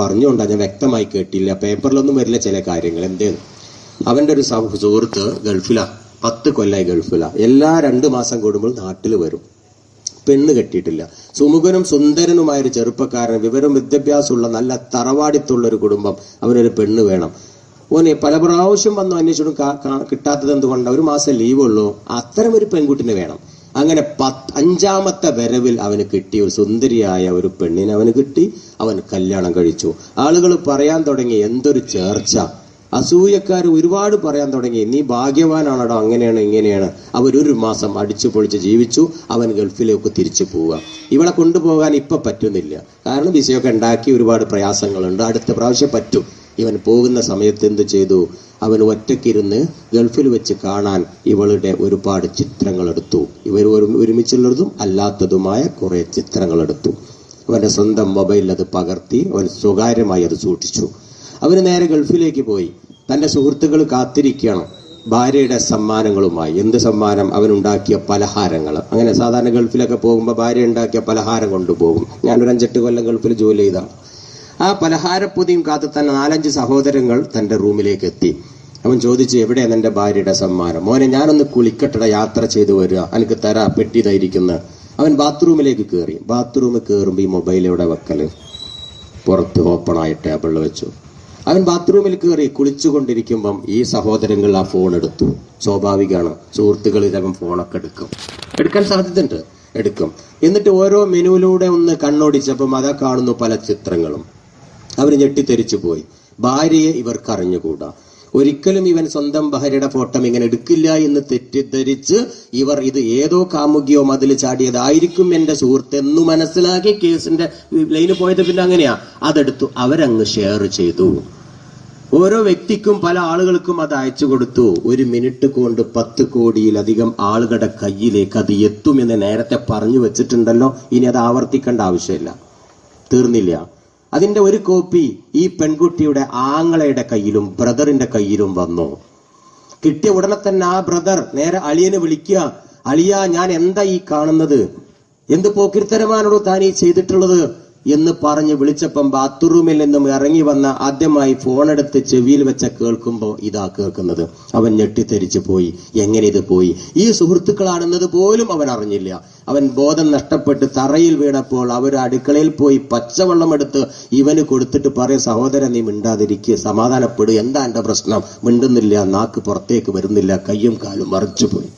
പറഞ്ഞുകൊണ്ടാ, ഞാൻ വ്യക്തമായി കേട്ടില്ല, പേപ്പറിലൊന്നും വരില്ല ചില കാര്യങ്ങൾ. എന്തേന്ന്, അവന്റെ ഒരു സുഹൃത്ത് ഗൾഫിലാ, 10 കൊല്ലായി ഗൾഫിലാ. എല്ലാ 2 മാസം കൂടുമ്പോൾ നാട്ടിൽ വരും. പെണ്ണ് കെട്ടിയിട്ടില്ല. സുമുഖനും സുന്ദരനുമായൊരു ചെറുപ്പക്കാരൻ, വിവരം വിദ്യാഭ്യാസമുള്ള നല്ല തറവാടിത്തുള്ള ഒരു കുടുംബം, അവനൊരു പെണ്ണ് വേണം. ഓനെ പല പ്രാവശ്യം വന്നു അന്വേഷിച്ചിട്ടും കിട്ടാത്തത് എന്തുകൊണ്ട്? 1 മാസം ലീവുള്ളൂ. അത്തരം ഒരു പെൺകുട്ടിനെ വേണം. അങ്ങനെ 5ാമത്തെ വരവിൽ അവന് കിട്ടി, ഒരു സുന്ദരിയായ ഒരു പെണ്ണിനെ അവന് കിട്ടി. അവൻ കല്യാണം കഴിച്ചു. ആളുകൾ പറയാൻ തുടങ്ങി, എന്തൊരു ചേർച്ച. അസൂയക്കാർ ഒരുപാട് പറയാൻ തുടങ്ങി, നീ ഭാഗ്യവാനാണോ, അങ്ങനെയാണ് ഇങ്ങനെയാണ്. അവരൊരു മാസം അടിച്ചു പൊളിച്ച് ജീവിച്ചു. അവൻ ഗൾഫിലേക്ക് തിരിച്ചു പോവുക. ഇവളെ കൊണ്ടുപോകാൻ ഇപ്പൊ പറ്റുന്നില്ല, കാരണം വിസയൊക്കെ ഉണ്ടാക്കി ഒരുപാട് പ്രയാസങ്ങളുണ്ട്. അടുത്ത പ്രാവശ്യം പറ്റും. ഇവൻ പോകുന്ന സമയത്ത് എന്ത് ചെയ്തു? അവൻ ഒറ്റയ്ക്കിരുന്ന് ഗൾഫിൽ വെച്ച് കാണാൻ ഇവളുടെ ഒരുപാട് ചിത്രങ്ങൾ എടുത്തു. ഇവർ ഒരുമിച്ചുള്ളതും അല്ലാത്തതുമായ കുറെ ചിത്രങ്ങൾ എടുത്തു. അവന്റെ സ്വന്തം മൊബൈലിൽ അത് പകർത്തി അവൻ സ്വകാര്യമായി അത് സൂക്ഷിച്ചു. അവന് നേരെ ഗൾഫിലേക്ക് പോയി. തന്റെ സുഹൃത്തുക്കൾ കാത്തിരിക്കണം ഭാര്യയുടെ സമ്മാനങ്ങളുമായി. എന്ത് സമ്മാനം? അവനുണ്ടാക്കിയ പലഹാരങ്ങൾ. അങ്ങനെ സാധാരണ ഗൾഫിലൊക്കെ പോകുമ്പോൾ ഭാര്യ ഉണ്ടാക്കിയ പലഹാരം കൊണ്ടുപോകും. ഞാനൊരു 5-8 കൊല്ലം ഗൾഫിൽ ജോലി ചെയ്താണ്. ആ പലഹാരപ്പൊതിയും കാത്ത് തന്നെ 4-5 സഹോദരങ്ങൾ തന്റെ റൂമിലേക്ക് എത്തി. അവൻ ചോദിച്ചു, എവിടെയാണ് എന്റെ ഭാര്യയുടെ സമ്മാനം? മോനെ, ഞാനൊന്ന് കുളിക്കട്ടട, യാത്ര ചെയ്തു വരിക, എനിക്ക് തരാ, പെട്ടി തയിരിക്കുന്ന. അവൻ ബാത്റൂമിലേക്ക് കയറി. ബാത്റൂമിൽ കയറുമ്പോൾ ഈ മൊബൈൽ എവിടെ വെക്കല്? പുറത്ത് ഓപ്പണായ ടേബിളിൽ വെച്ചു. അവൻ ബാത്റൂമിൽ കയറി കുളിച്ചുകൊണ്ടിരിക്കുമ്പം ഈ സഹോദരങ്ങൾ ആ ഫോൺ എടുത്തു. സ്വാഭാവികമാണ്, സുഹൃത്തുക്കൾ ഇതവൻ ഫോണൊക്കെ എടുക്കാൻ സാധ്യതയുണ്ട്, എടുക്കും. എന്നിട്ട് ഓരോ മെനുവിലൂടെ ഒന്ന് കണ്ണോടിച്ചപ്പം അതാ കാണുന്നു പല ചിത്രങ്ങളും. അവർ ഞെട്ടിത്തെരിച്ചു പോയി. ഭാര്യയെ ഇവർക്ക് അറിഞ്ഞുകൂടാ. ഒരിക്കലും ഇവൻ സ്വന്തം ഭാര്യയുടെ ഫോട്ടോ ഇങ്ങനെ എടുക്കില്ല എന്ന് തെറ്റിദ്ധരിച്ച് ഇവർ ഇത് ഏതോ കാമുകിയോ മതിൽ ചാടിയതായിരിക്കും എന്റെ സുഹൃത്ത് എന്ന് മനസ്സിലാക്കി കേസിന്റെ ലൈന് പോയത്. പിന്നെ അങ്ങനെയാ, അതെടുത്തു അവരങ്ങ് ഷെയർ ചെയ്തു. ഓരോ വ്യക്തിക്കും പല ആളുകൾക്കും അത് അയച്ചു കൊടുത്തു. 1 മിനിറ്റ് കൊണ്ട് 10 കോടിയിലധികം ആളുകളുടെ കയ്യിലേക്ക് അത് എത്തുമെന്ന് നേരത്തെ പറഞ്ഞു വെച്ചിട്ടുണ്ടല്ലോ. ഇനി അത് ആവർത്തിക്കേണ്ട ആവശ്യമില്ല, തീർന്നില്ല. അതിന്റെ ഒരു കോപ്പി ഈ പെൺകുട്ടിയുടെ ആങ്ങളയുടെ കയ്യിലും ബ്രദറിന്റെ കയ്യിലും വന്നു. കിട്ടിയ ഉടനെ തന്നെ ആ ബ്രദർ നേരെ അളിയനെ വിളിക്കുക, അളിയ, ഞാൻ എന്താ ഈ കാണുന്നത്? എന്ത് പോക്കിരിത്തരമാണോ താൻ ഈ ചെയ്തിട്ടുള്ളത് എന്ന് പറഞ്ഞ് വിളിച്ചപ്പം ബാത്റൂമിൽ നിന്നും ഇറങ്ങി വന്ന ആദ്യമായി ഫോണെടുത്ത് ചെവിയിൽ വെച്ച കേൾക്കുമ്പോൾ ഇതാ കേൾക്കുന്നത്. അവൻ ഞെട്ടിത്തെരിച്ചു പോയി. എങ്ങനെ ഇത് പോയി? ഈ സുഹൃത്തുക്കളാണെന്നത് പോലും അവൻ അറിഞ്ഞില്ല. അവൻ ബോധം നഷ്ടപ്പെട്ട് തറയിൽ വീണപ്പോൾ അവർ അടുക്കളയിൽ പോയി പച്ചവെള്ളം എടുത്ത് ഇവന് കൊടുത്തിട്ട് പറയും, സഹോദരൻ നീ മിണ്ടാതിരിക്കുക, സമാധാനപ്പെടുക, എന്താ എന്റെ പ്രശ്നം? മിണ്ടുന്നില്ല, നാക്ക് പുറത്തേക്ക് വരുന്നില്ല, കയ്യും കാലും മറിച്ചുപോയി.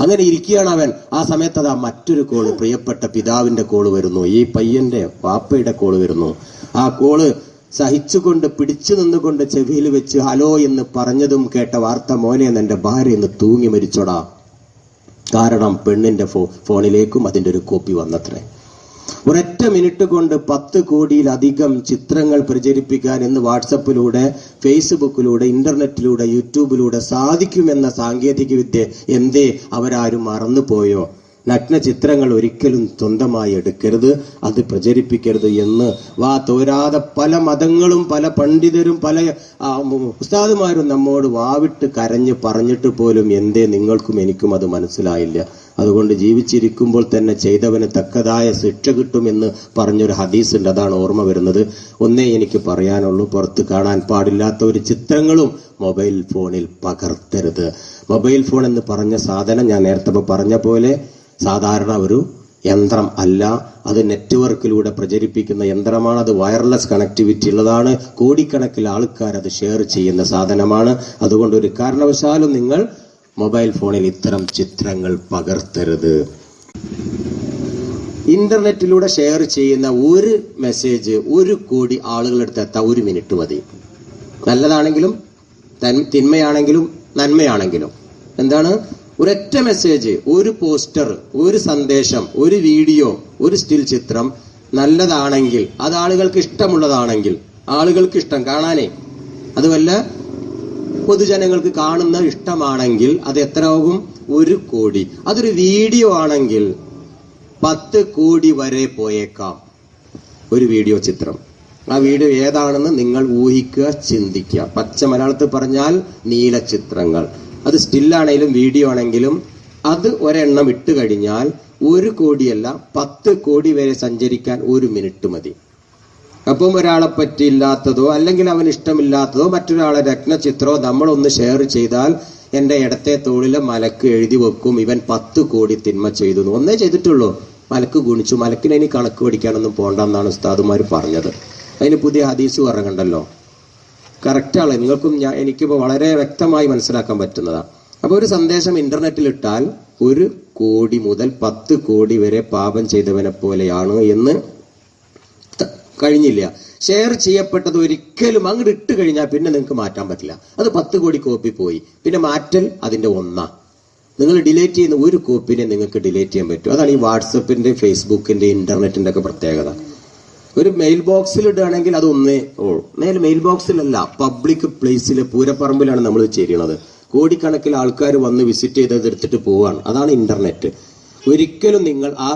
അങ്ങനെ ഇരിക്കുകയാണ് അവൻ. ആ സമയത്ത് അതാ മറ്റൊരു കോള്, പ്രിയപ്പെട്ട പിതാവിന്റെ കോള് വരുന്നു. ഈ പയ്യന്റെ പാപ്പയുടെ കോള് വരുന്നു. ആ കോള് സഹിച്ചുകൊണ്ട് പിടിച്ചു നിന്നുകൊണ്ട് ചെവിയിൽ വെച്ച് ഹലോ എന്ന് പറഞ്ഞതും കേട്ട വാർത്ത, മോനെ എന്റെ ഭാര്യ ഇന്ന് തൂങ്ങി മരിച്ചോടാ. കാരണം പെണ്ണിന്റെ ഫോണിലേക്കും അതിന്റെ ഒരു കോപ്പി വന്നത്രേ. ഒരൊറ്റ മിനിറ്റ് കൊണ്ട് 10 കോടിയിലധികം ചിത്രങ്ങൾ പ്രചരിപ്പിക്കാൻ ഇന്ന് വാട്സപ്പിലൂടെ, ഫേസ്ബുക്കിലൂടെ, ഇന്റർനെറ്റിലൂടെ, യൂട്യൂബിലൂടെ സാധിക്കുമെന്ന സാങ്കേതിക വിദ്യ എന്തേ അവരാരും മറന്നുപോയോ? നഗ്ന ചിത്രങ്ങൾ ഒരിക്കലും സ്വന്തമായി എടുക്കരുത്, അത് പ്രചരിപ്പിക്കരുത് എന്ന് തോരാതെ പല മതങ്ങളും പല പണ്ഡിതരും പല ഉസ്താദുമാരും നമ്മോട് വാവിട്ട് കരഞ്ഞ് പറഞ്ഞിട്ട് പോലും എന്തേ നിങ്ങൾക്കും എനിക്കും അത് മനസ്സിലായില്ല. അതുകൊണ്ട് ജീവിച്ചിരിക്കുമ്പോൾ തന്നെ ചെയ്തവന് തക്കതായ ശിക്ഷ കിട്ടുമെന്ന് പറഞ്ഞൊരു ഹദീസ് ഉണ്ട്. അതാണ് ഓർമ്മ വരുന്നത്. ഒന്നേ എനിക്ക് പറയാനുള്ളൂ, പുറത്ത് കാണാൻ പാടില്ലാത്ത ഒരു ചിത്രങ്ങളും മൊബൈൽ ഫോണിൽ പകർത്തരുത്. മൊബൈൽ ഫോൺ എന്ന് പറഞ്ഞ സാധനം ഞാൻ നേരത്തെ പറഞ്ഞ പോലെ സാധാരണ ഒരു യന്ത്രം അല്ല. അത് നെറ്റ്വർക്കിലൂടെ പ്രചരിപ്പിക്കുന്ന യന്ത്രമാണ്. അത് വയർലെസ് കണക്ടിവിറ്റി ഉള്ളതാണ്. കോടിക്കണക്കിന് ആൾക്കാർ അത് ഷെയർ ചെയ്യുന്ന സാധനമാണ്. അതുകൊണ്ട് ഒരു കാരണവശാലും നിങ്ങൾ മൊബൈൽ ഫോണിൽ ഇത്തരം ചിത്രങ്ങൾ പകർത്തരുത്. ഇന്റർനെറ്റിലൂടെ ഷെയർ ചെയ്യുന്ന ഒരു മെസ്സേജ് 1 കോടി ആളുകളെടുത്ത് എത്താൻ 1 മിനിറ്റ് മതി. നല്ലതാണെങ്കിലും തിന്മയാണെങ്കിലും നന്മയാണെങ്കിലും. എന്താണ്? ഒരൊറ്റ മെസ്സേജ്, ഒരു പോസ്റ്റർ, ഒരു സന്ദേശം, ഒരു വീഡിയോ, ഒരു സ്റ്റിൽ ചിത്രം നല്ലതാണെങ്കിൽ, അത് ആളുകൾക്ക് ഇഷ്ടമുള്ളതാണെങ്കിൽ, ആളുകൾക്ക് ഇഷ്ടം കാണാനേ, അതുമല്ല പൊതുജനങ്ങൾക്ക് കാണുന്ന ഇഷ്ടമാണെങ്കിൽ അത് എത്രയാകും? 1 കോടി. അതൊരു വീഡിയോ ആണെങ്കിൽ 10 കോടി വരെ പോയേക്കാം. ഒരു വീഡിയോ ചിത്രം. ആ വീഡിയോ ഏതാണെന്ന് നിങ്ങൾ ഊഹിക്കുക, ചിന്തിക്കുക. പച്ച മലയാളത്തിൽ പറഞ്ഞാൽ നീല ചിത്രങ്ങൾ. അത് സ്റ്റില്ലാണെങ്കിലും വീഡിയോ ആണെങ്കിലും അത് ഒരെണ്ണം ഇട്ട് കഴിഞ്ഞാൽ 1 കോടിയല്ല 10 കോടി വരെ സഞ്ചരിക്കാൻ 1 മിനിറ്റ് മതി. അപ്പം ഒരാളെ പറ്റിയില്ലാത്തതോ അല്ലെങ്കിൽ അവന് ഇഷ്ടമില്ലാത്തതോ മറ്റൊരാളെ രത്നചിത്രമോ നമ്മളൊന്ന് ഷെയർ ചെയ്താൽ എന്റെ ഇടത്തെ തോളിലെ മലക്ക് എഴുതി വെക്കും ഇവൻ 10 കോടി തിന്മ ചെയ്തു. ഒന്നേ ചെയ്തിട്ടുള്ളൂ, മലക്ക് ഗുണിച്ചു. മലക്കിനെ ഇനി കണക്ക് പഠിക്കാനൊന്നും പോണ്ടെന്നാണ് ഉസ്താദുമാർ പറഞ്ഞത്. അതിന് പുതിയ ഹദീസ് ഇറങ്ങണ്ടല്ലോ. കറക്റ്റാണ്, നിങ്ങൾക്കും എനിക്കിപ്പോൾ വളരെ വ്യക്തമായി മനസ്സിലാക്കാൻ പറ്റുന്നതാണ്. അപ്പൊ ഒരു സന്ദേശം ഇന്റർനെറ്റിൽ ഇട്ടാൽ 1 കോടി മുതൽ 10 കോടി വരെ പാപം ചെയ്തവനെ പോലെയാണ് എന്ന് കഴിഞ്ഞില്ല. ഷെയർ ചെയ്യപ്പെട്ടത് ഒരിക്കലും അങ്ങോട്ട് ഇട്ട് കഴിഞ്ഞാൽ പിന്നെ നിങ്ങൾക്ക് മാറ്റാൻ പറ്റില്ല. അത് 10 കോടി കോപ്പി പോയി, പിന്നെ മാറ്റൽ അതിന്റെ 1. നിങ്ങൾ ഡിലീറ്റ് ചെയ്യുന്ന 1 കോപ്പിനെ നിങ്ങൾക്ക് ഡിലീറ്റ് ചെയ്യാൻ പറ്റും. അതാണ് ഈ വാട്സപ്പിന്റെ, ഫേസ്ബുക്കിന്റെ, ഇന്റർനെറ്റിന്റെ ഒക്കെ പ്രത്യേകത. ഒരു മെയിൽ ബോക്സിൽ ഇടുകയാണെങ്കിൽ അത് ഒന്നേ നേരെ മെയിൽ ബോക്സിലല്ല, പബ്ലിക് പ്ലേസിൽ പൂരപ്പറമ്പിലാണ് നമ്മൾ ചെയ്യുന്നത്. കോടിക്കണക്കിന് ആൾക്കാർ വന്ന് വിസിറ്റ് ചെയ്തത് എടുത്തിട്ട് പോവാണ്. അതാണ് ഇന്റർനെറ്റ്. ഒരിക്കലും നിങ്ങൾ ആ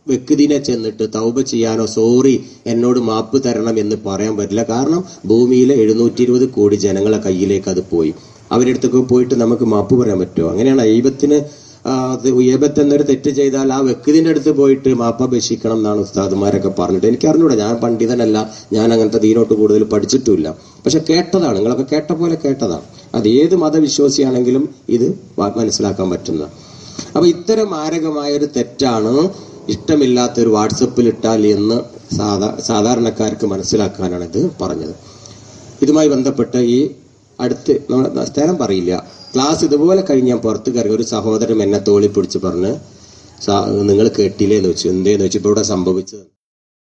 വ്യക്തിനെ ചെന്നിട്ട് തൗബ ചെയ്യാനോ സോറി എന്നോട് മാപ്പ് തരണം എന്ന് പറയാൻ പറ്റില്ല. കാരണം ഭൂമിയിലെ 720 കോടി ജനങ്ങളെ കയ്യിലേക്ക് അത് പോയി. അവരെടുത്തൊക്കെ പോയിട്ട് നമുക്ക് മാപ്പ് പറയാൻ പറ്റുമോ? അങ്ങനെയാണ് ഈബത്ത് എന്നൊരു തെറ്റ് ചെയ്താൽ ആ വ്യക്തിന്റെ അടുത്ത് പോയിട്ട് മാപ്പപേക്ഷിക്കണം എന്നാണ് ഉസ്താദുമാരൊക്കെ പറഞ്ഞിട്ട്. എനിക്ക് അറിഞ്ഞൂടാ, ഞാൻ പണ്ഡിതനല്ല, ഞാൻ അങ്ങനത്തെ ദീനോട്ട് കൂടുതൽ പഠിച്ചിട്ടുമില്ല. പക്ഷെ കേട്ടതാണ്, നിങ്ങളൊക്കെ കേട്ട പോലെ കേട്ടതാണ്. അത് ഏത് മതവിശ്വാസിയാണെങ്കിലും ഇത് മനസ്സിലാക്കാൻ പറ്റുന്ന. അപ്പൊ ഇത്തരം മാരകമായൊരു തെറ്റാണ് ഇഷ്ടമില്ലാത്തൊരു വാട്സപ്പിൽ ഇട്ടാൽ എന്ന് സാധാരണക്കാർക്ക് മനസ്സിലാക്കാനാണ് ഇത് പറഞ്ഞത്. ഇതുമായി ബന്ധപ്പെട്ട് ഈ അടുത്ത് നമ്മുടെ സ്ഥലം പറയില്ല, ക്ലാസ് ഇതുപോലെ കഴിഞ്ഞ് ഞാൻ പുറത്ത് കയറി ഒരു സഹോദരൻ എന്നെ തോളി പിടിച്ച് പറഞ്ഞ് നിങ്ങൾ കേട്ടില്ലേന്ന് വെച്ചു. എന്തേന്ന് വെച്ചു, ഇപ്പൊ ഇവിടെ സംഭവിച്ചത്